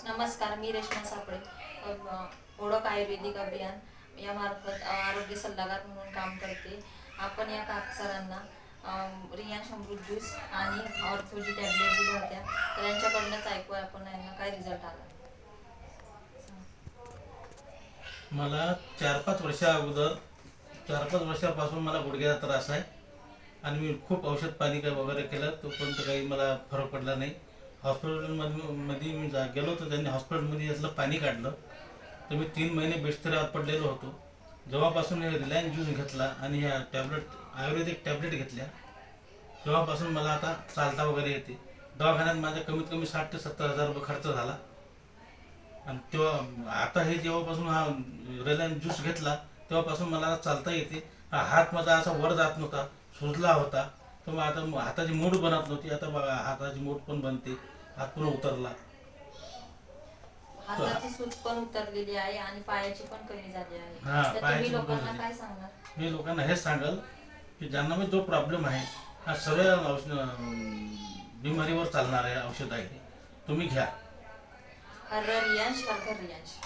नमस्कार, मी रेश्मा सापळे. ओळख आयुर्वेदिक अभियान यामार्फत आरोग्य सल्लागार म्हणून काम करते. आपण या सरांना रियांश अमृत ज्यूस आणि ऑर्थोजी टॅबलेट दिल्या होत्या, तर यांच्याकडनंच ऐकूया आपण यांना काय रिझल्ट आला. मला 4-5 वर्षापासून मला गुडघ्याचा त्रास आहे आणि मी खूप औषध पाणी काय वगैरे केलं, तोपर्यंत काही मला फरक पडला नाही. हॉस्पिटलमध्ये मी गेलो तर त्यांनी हॉस्पिटलमध्ये यातलं पाणी काढलं, तर मी 3 महिने बिस्तऱ्यावर पडलेलो होतो. जेव्हापासून हे रिलायन्स ज्यूस घेतला आणि ह्या आयुर्वेदिक टॅबलेट घेतल्या, तेव्हापासून मला आता चालता वगैरे येते. दवाखान्यात माझा कमीत कमी 60,000 ते 70,000 रुपये खर्च झाला. आणि तेव्हा आता हे जेव्हापासून हा रिलायन्स ज्यूस घेतला तेव्हापासून मला चालता येते. हा हात माझा असा वर जात नव्हता, सुजला होता. तर मग आता हाताची मूठ बनत नव्हती, आता बघा हाताची मूठ पण बनते, हात पण उतरला. हाताची सूज पण उतरलेली आहे आणि पायाची पण कमी झाली आहे. हा, तर पायाची तुम्ही पण कमी लोकांना झाली. काय सांगणार? मी लोकांना हेच सांगल की ज्यांना मी जो प्रॉब्लेम आहे, हा सगळ्या बिमारीवर चालणार आहे औषध आहे, तुम्ही घ्या. हर रियांश हर घर रियांश.